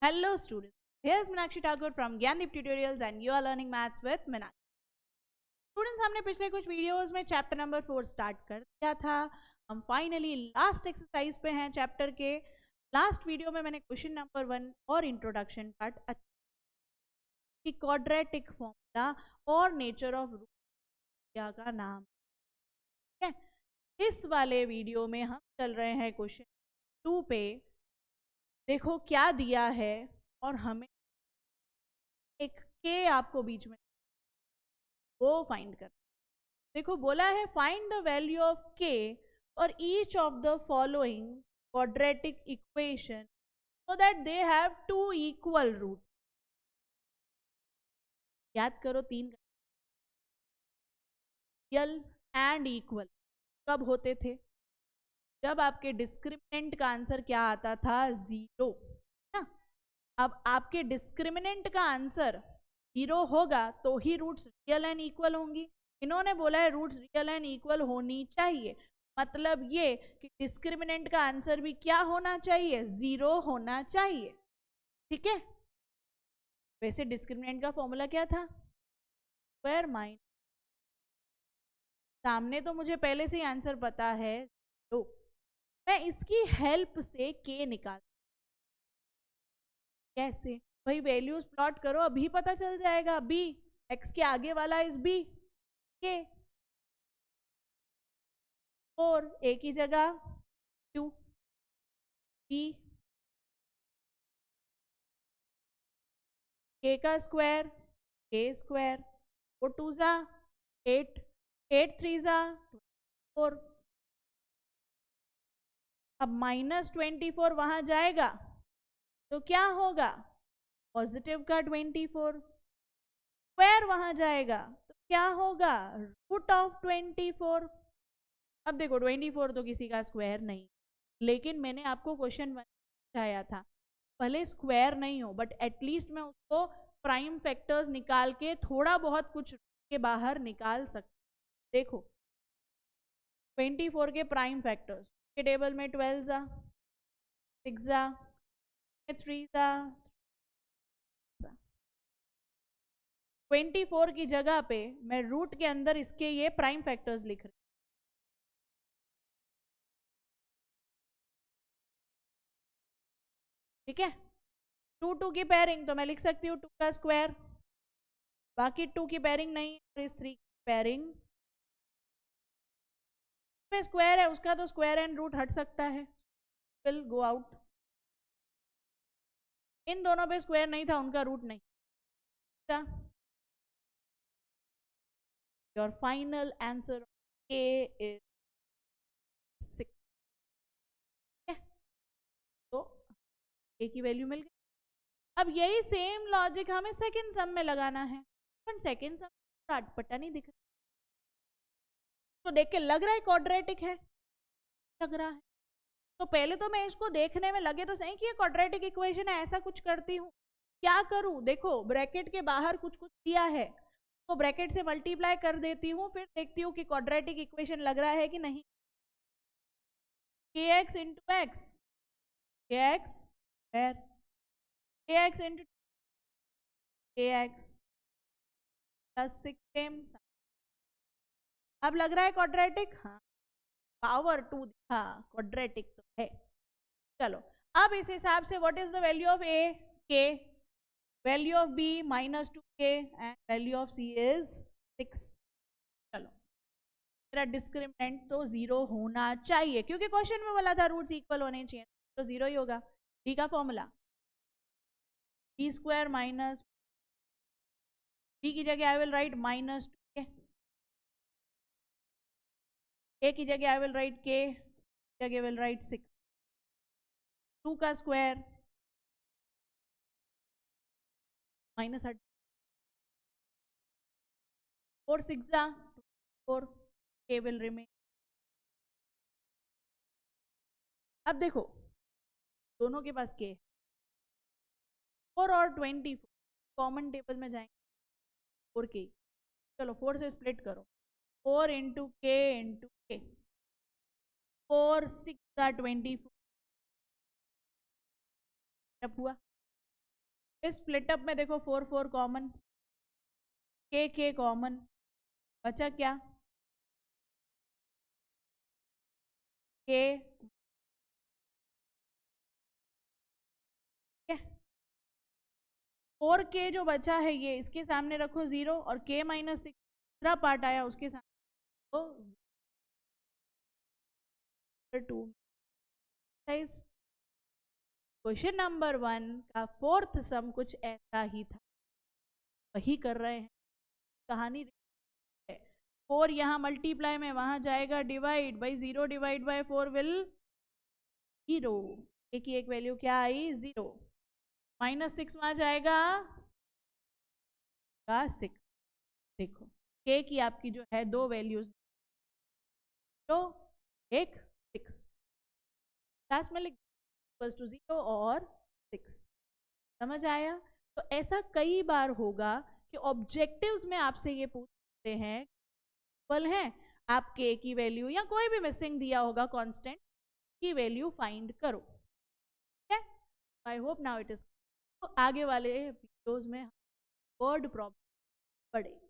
Hello students, here's Meenakshi Thakur from Gyandeep Tutorials and you are learning maths with Meenakshi. Students, हमने पिछले कुछ videos में chapter number 4 start कर दिया था. हम फाइनली लास्ट एक्सरसाइज पे हैं चैप्टर के. लास्ट वीडियो में मैंने क्वेश्चन नंबर 1 और इंट्रोडक्शन पार्ट कि क्वाड्रेटिक फॉर्मूला और नेचर ऑफ रूट का नाम. ठीक है, इस वाले वीडियो में हम चल रहे हैं क्वेश्चन 2 पे. देखो क्या दिया है और हमें एक के आपको बीच में वो फाइंड कर. देखो बोला है फाइंड द वैल्यू ऑफ के और each of the following quadratic equation so that they have two equal root. याद करो, तीन रियल एंड इक्वल कब होते थे? जब आपके डिस्क्रिमिनेंट का आंसर क्या आता था? 0 ना. अब आपके डिस्क्रिमिनेंट का आंसर 0 होगा तो ही रूट्स रियल एंड इक्वल होंगी. इन्होंने बोला है रूट्स रियल एंड इक्वल होनी चाहिए, मतलब ये कि डिस्क्रिमिनेंट का आंसर भी क्या होना चाहिए? 0 होना चाहिए. ठीक है. वैसे डिस्क्रिमिनेंट का फॉर्मूला क्या था? स्क्वायर माइनस, सामने तो मुझे पहले से ही आंसर पता है 0. मैं इसकी हेल्प से के निकाल. कैसे भाई? वैल्यूज प्लॉट करो, अभी पता चल जाएगा. बी एक्स के आगे वाला इज बी के 4 ए की जगह 2 बी के का स्क्वायर के स्क्वायर 4 2 जा 8 8 3 जा 4. अब -24 वहां जाएगा तो क्या होगा? पॉजिटिव का 24. स्क्वायर वहां जाएगा तो क्या होगा? Root of 24. अब देखो 24 तो किसी का स्क्वायर नहीं, लेकिन मैंने आपको क्वेश्चन बताया था भले स्क्वायर नहीं हो बट एटलीस्ट मैं उसको प्राइम फैक्टर्स निकाल के थोड़ा बहुत कुछ के बाहर निकाल सकती. देखो 24 के प्राइम फैक्टर्स के टेबल में 12 जा 6 जा 3 जा 24 की जगह पे मैं रूट के अंदर इसके ये प्राइम फैक्टर्स लिख रही. ठीक है. 2 2 की पेयरिंग तो मैं लिख सकती हूँ 2 का स्क्वायर. बाकी 2 की पेयरिंग नहीं, इस 3 की पेयरिंग पे स्क्वायर है उसका तो स्क्वायर एंड रूट हट सकता है, विल गो आउट. इन दोनों पे स्क्वायर नहीं था, उनका रूट नहीं था. Your final answer A is 6. तो ए की वैल्यू मिल गई. अब यही सेम लॉजिक हमें सेकंड सम में लगाना है, पर सेकंड सम अटपटा नहीं दिख रहा. तो देख के लग रहा है क्वाड्रेटिक है, लग रहा है. तो पहले तो मैं इसको देखने में लगे तो सही कि ये क्वाड्रेटिक इक्वेशन है, ऐसा कुछ करती हूँ. क्या करूं? देखो ब्रैकेट के बाहर कुछ कुछ दिया है तो ब्रैकेट से मल्टीप्लाई कर देती हूँ, फिर देखती हूँ कि क्वाड्रेटिक इक्वेशन लग रहा है कि नहीं. kx into x kx kx into kx plus 6m. अब लग रहा है क्वाड्रेटिक. हाँ, पावर 2 दिखा, क्वाड्रेटिक तो है. चलो अब इस हिसाब से what is the value of a? K. Value of b -2k and value of c is 6. चलो मेरा डिस्क्रिमिनेंट तो 0 होना चाहिए क्योंकि क्वेश्चन में बोला था रूट्स इक्वल होने चाहिए, तो 0 ही होगा. डी का formula B square minus B की जगह I will write -2k, A की जगह आई विल राइट k, जगह विल राइट 6. 2 का स्क्वायर -8 4 6 4 k विल रिमेन. अब देखो दोनों के पास k 4 और 24 कॉमन टेबल में जाएंगे 4k. चलो 4 से स्प्लिट करो 4 इंटू के इंटू के 4 6 24 हुआ. इस स्प्लिटअप में देखो 4 4 कॉमन, के कॉमन, बचा क्या, के, ठीक है। 4k जो बचा है ये इसके सामने रखो 0 और k माइनस 6 दूसरा पार्ट आया उसके सामने तो 2। क्वेश्चन नंबर 1 का फोर्थ सम कुछ ऐसा ही था, वही कर रहे हैं, कहानी है। 4 यहाँ मल्टीप्लाई में वहां जाएगा divide by 0 divide by 4 will 0, एक ही एक वैल्यू क्या आई 0, माइनस 6 वहां जाएगा 6, देखो k की आपकी जो है दो वैल्यूज तो एक 6 लास्ट में लिख टू 0 और 6, समझ आया। तो ऐसा कई बार होगा कि ऑब्जेक्टिव्स में आपसे ये पूछते हैं है आप k की वैल्यू या कोई भी मिसिंग दिया होगा कांस्टेंट की वैल्यू फाइंड करो, ठीक है। I hope now it is. तो आगे वाले वीडियोस में वर्ड प्रॉब्लम पढ़ेंगे।